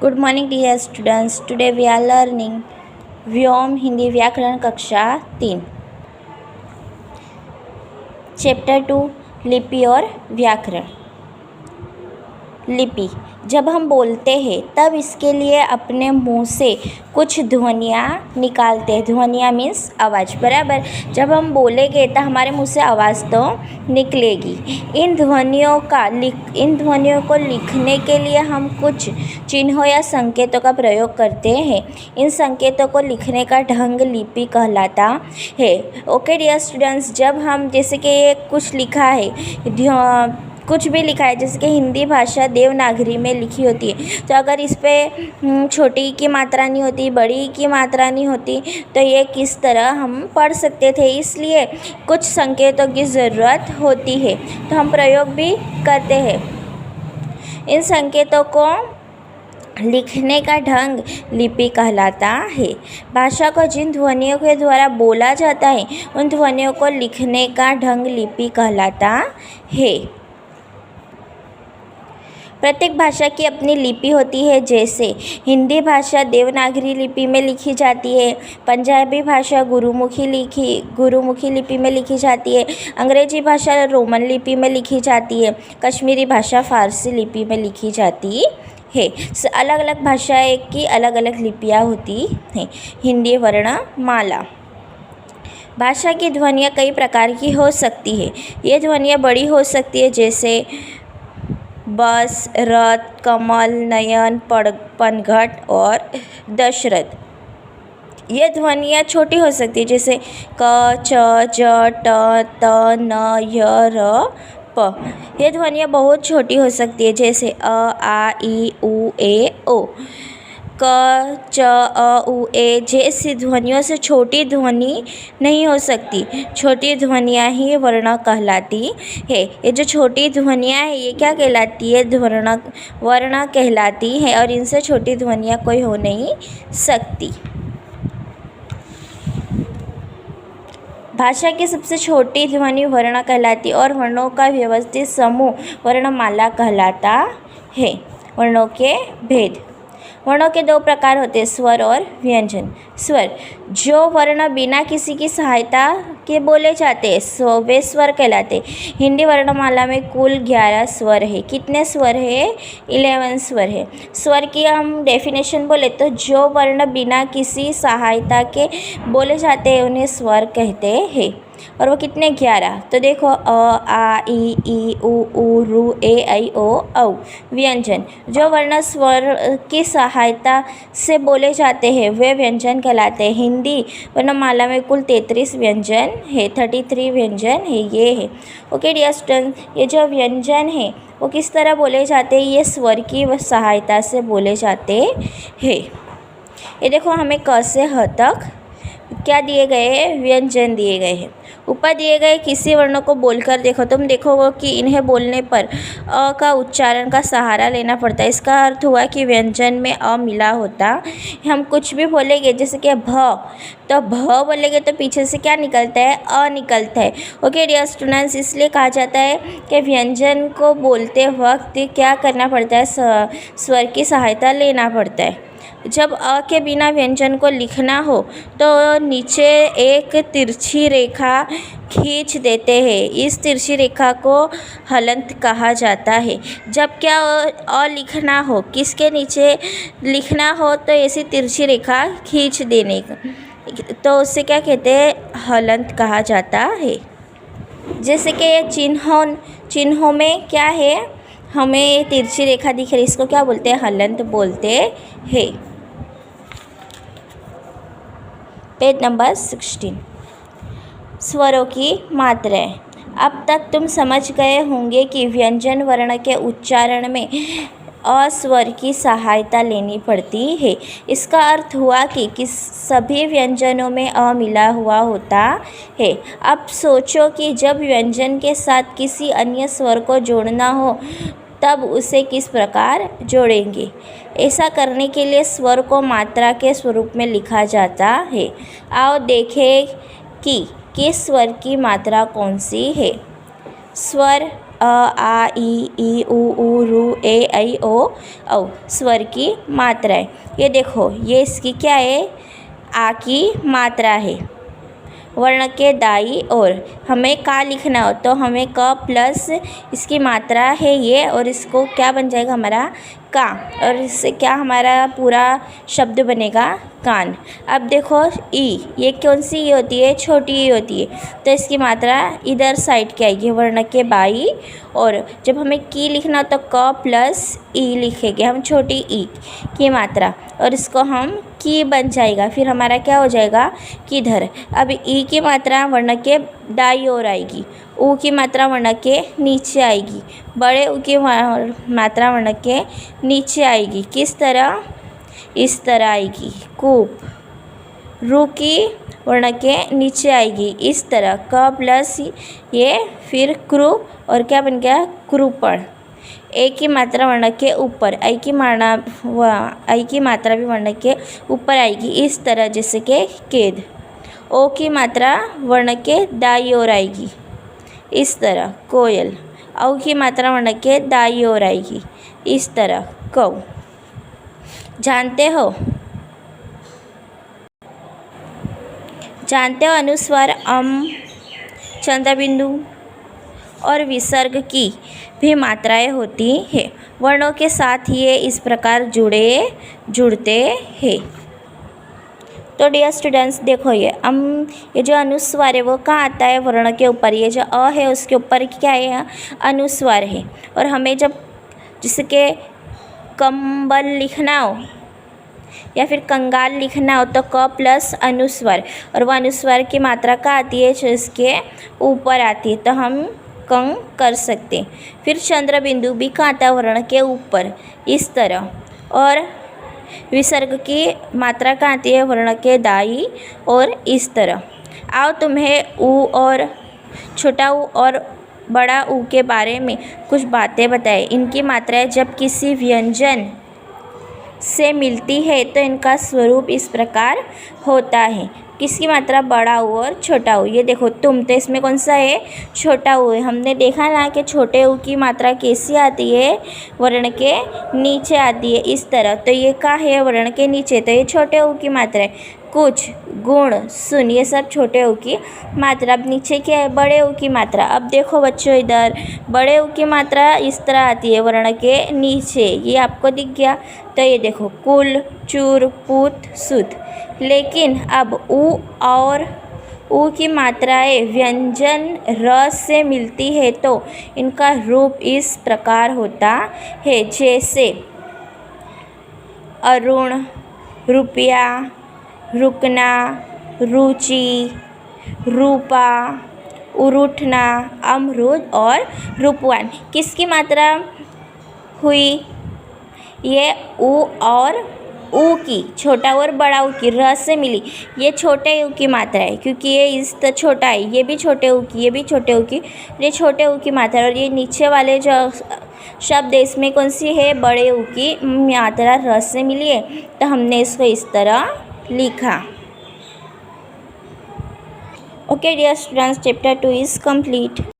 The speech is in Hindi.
Good morning dear students. Today we are learning व्योम हिंदी व्याकरण कक्षा 3 चैप्टर 2 लिपि और व्याकरण। लिपि जब हम बोलते हैं तब इसके लिए अपने मुंह से कुछ ध्वनियाँ निकालते हैं। ध्वनियाँ मीन्स आवाज़, बराबर। जब हम बोलेंगे तो हमारे मुंह से आवाज़ तो निकलेगी। इन ध्वनियों को लिखने के लिए हम कुछ चिन्हों या संकेतों का प्रयोग करते हैं। इन संकेतों को लिखने का ढंग लिपि कहलाता है। ओके डियर स्टूडेंट्स, जब हम जैसे कि ये कुछ लिखा है, कुछ भी लिखा है, जैसे कि हिंदी भाषा देवनागरी में लिखी होती है, तो अगर इस पर छोटी की मात्रा नहीं होती, बड़ी की मात्रा नहीं होती, तो ये किस तरह हम पढ़ सकते थे। इसलिए कुछ संकेतों की ज़रूरत होती है, तो हम प्रयोग भी करते हैं। इन संकेतों को लिखने का ढंग लिपि कहलाता है। भाषा को जिन ध्वनियों के द्वारा बोला जाता है उन ध्वनियों को लिखने का ढंग लिपि कहलाता है। प्रत्येक भाषा की अपनी लिपि होती है। जैसे हिंदी भाषा देवनागरी लिपि में लिखी जाती है, पंजाबी भाषा गुरुमुखी लिपि में लिखी जाती है, अंग्रेजी भाषा रोमन लिपि में लिखी जाती है, कश्मीरी भाषा फारसी लिपि में लिखी जाती है। अलग अलग भाषाएं की अलग अलग लिपियाँ होती हैं। हिंदी वर्णमाला। भाषा की ध्वनियाँ कई प्रकार की हो सकती है। ये ध्वनियाँ बड़ी हो सकती है, जैसे बस, रथ, कमल, नयन, पनघट और दशरथ। ये ध्वनियाँ छोटी हो सकती है, जैसे क, च, ज, ट, त, न, य, र, प। ये ध्वनियाँ बहुत छोटी हो सकती है, जैसे अ, आ, ई, उ, ए, ओ। क, च, अ, उ, ए जैसी ध्वनियों से छोटी ध्वनि नहीं हो सकती। छोटी ध्वनियाँ ही वर्ण कहलाती है। ये जो छोटी ध्वनियाँ हैं ये क्या कहलाती है? वर्ण कहलाती है, और इनसे छोटी ध्वनियाँ कोई हो नहीं सकती। भाषा की सबसे छोटी ध्वनि वर्ण कहलाती और वर्णों का व्यवस्थित समूह वर्णमाला कहलाता है। वर्णों के भेद। वर्णों के दो प्रकार होते हैं, स्वर और व्यंजन। स्वर जो वर्ण बिना किसी की सहायता के बोले जाते हैं वे स्वर कहलाते हैं। हिंदी वर्णमाला में कुल 11 स्वर है। कितने स्वर है? 11 स्वर है। स्वर की हम डेफिनेशन बोले तो जो वर्ण बिना किसी सहायता के बोले जाते हैं उन्हें स्वर कहते हैं। और वो कितने? 11। तो देखो अ, आ, ई, उ, रू, ए, ऐ, ओ, औ। व्यंजन जो वर्ण स्वर की सहायता से बोले जाते हैं वे व्यंजन कहलाते हैं। हिंदी वर्णमाला में कुल 33 व्यंजन है, 33 व्यंजन है, ये है। ओके डियर स्टूडेंट, ये जो व्यंजन है वो किस तरह बोले जाते हैं? ये स्वर की सहायता से बोले जाते हैं। ये देखो हमें क से ह तक क्या दिए गए हैं? व्यंजन दिए गए हैं। ऊपर दिए गए किसी वर्ण को बोलकर देखो, तुम देखोगे कि इन्हें बोलने पर अ का उच्चारण का सहारा लेना पड़ता है। इसका अर्थ हुआ कि व्यंजन में अ मिला होता। हम कुछ भी बोलेंगे जैसे कि भ, तो भ बोलेंगे तो पीछे से क्या निकलता है? अ निकलता है। ओके डियर स्टूडेंट्स, इसलिए कहा जाता है कि व्यंजन को बोलते वक्त क्या करना पड़ता है? स्वर की सहायता लेना पड़ता है। जब अ के बिना व्यंजन को लिखना हो तो नीचे एक तिरछी रेखा खींच देते हैं। इस तिरछी रेखा को हलंत कहा जाता है। जब क्या अ लिखना हो, किसके नीचे लिखना हो, तो ऐसी तिरछी रेखा खींच देने का, तो उससे क्या कहते हैं? हलंत कहा जाता है। जैसे कि चिन्हों में क्या है? हमें तिरछी रेखा दिख रही, इसको क्या बोलते हैं? हलंत बोलते हैं। Page number 16। स्वरों की मात्राएं। अब तक तुम समझ गए होंगे कि व्यंजन वर्ण के उच्चारण में अ स्वर की सहायता लेनी पड़ती है। इसका अर्थ हुआ कि सभी व्यंजनों में अ मिला हुआ होता है। अब सोचो कि जब व्यंजन के साथ किसी अन्य स्वर को जोड़ना हो तब उसे किस प्रकार जोड़ेंगे। ऐसा करने के लिए स्वर को मात्रा के स्वरूप में लिखा जाता है। आओ देखें कि किस स्वर की मात्रा कौन सी है। स्वर आ ई ऊ रू ए ऐ ओ औ स्वर की मात्रा है। ये देखो, ये इसकी क्या है, आ की मात्रा है। वर्ण के दाई ओर हमें का लिखना हो तो हमें क प्लस इसकी मात्रा है ये, और इसको क्या बन जाएगा हमारा का, और इससे क्या हमारा पूरा शब्द बनेगा कान। अब देखो ई, ये कौन सी ई होती है, छोटी ई होती है, तो इसकी मात्रा इधर साइड की आएगी वर्ण के बाई। और जब हमें की लिखना हो तो क प्लस ई लिखेंगे हम, छोटी ई की मात्रा, और इसको हम की बन जाएगा, फिर हमारा क्या हो जाएगा किधर। अब ई की मात्रा वर्ण के दाई ओर आएगी, ऊ की मात्रा वर्ण के नीचे आएगी, बड़े ऊ की मात्रा वर्ण के नीचे आएगी। किस तरह, इस तरह आएगी। कूप, रू की वर्ण के नीचे आएगी इस तरह, क प्लस ये, फिर क्रू, और क्या बन गया क्रूपण। ए की मात्रा वर्ण के ऊपर, आई की मात्रा भी वर्ण के ऊपर आएगी इस तरह, जैसे कि केद। ओ की मात्रा वर्ण के दाई ओर आएगी इस तरह, कोयल। औ की मात्रा वर्ण के दाई ओर आएगी इस तरह, कौ। जानते हो अनुस्वार चंद्रबिंदु और विसर्ग की भी मात्राएं होती हैं। वर्णों के साथ ये इस प्रकार जुड़ते हैं। तो डियर स्टूडेंट्स देखो, ये जो अनुस्वार है वो कहाँ आता है, वर्ण के ऊपर। ये जो अ है उसके ऊपर क्या है, अनुस्वार है। और हमें जब जैसे कि कंबल लिखना हो या फिर कंगाल लिखना हो तो क प्लस अनुस्वार, और वह अनुस्वार की मात्रा का आती है जो इसके ऊपर आती है, तो हम कंग कर सकते हैं। फिर चंद्र बिंदु भी कहाँ आता है, वर्ण के ऊपर इस तरह। और विसर्ग की मात्रा कहाँ आती है, वर्ण के दाई और इस तरह। आओ तुम्हें ऊ और छोटा ऊ और बड़ा ऊ के बारे में कुछ बातें बताएं। इनकी मात्राएं जब किसी व्यंजन से मिलती है तो इनका स्वरूप इस प्रकार होता है। किसकी मात्रा, बड़ा ऊ और छोटा ऊ। ये देखो तुम, तो इसमें कौन सा है, छोटा ऊ है। हमने देखा ना कि छोटे ऊ की मात्रा कैसी आती है, वर्ण के नीचे आती है इस तरह, तो ये का है, वर्ण के नीचे, तो ये छोटे ऊ की मात्रा है। कुछ, गुण, सुन, ये सब छोटे ऊ की मात्रा। अब नीचे क्या है, बड़े ऊ की मात्रा। अब देखो बच्चों, इधर बड़े ऊ की मात्रा इस तरह आती है वर्ण के नीचे, ये आपको दिख गया। तो ये देखो कुल, चूर, पूत, सुत। लेकिन अब ऊ और ऊ की मात्राएं व्यंजन र से मिलती है तो इनका रूप इस प्रकार होता है, जैसे अरुण, रुपया, रुकना, रुचि, रूपा, उरूठना, अमरूद और रूपवान। किसकी मात्रा हुई, ये ऊ और ऊ की, छोटा और बड़ा ऊ की, र से मिली। ये छोटे ऊ की मात्रा है क्योंकि ये इस छोटा है, ये भी छोटे ऊ की, ये भी छोटे ऊ की, ये छोटे ऊ की मात्रा। और ये नीचे वाले जो शब्द है इसमें कौन सी है, बड़े ऊ की मात्रा र से मिली है, तो हमने इसको इस तरह लिखा। Okay dear students, chapter 2 is complete.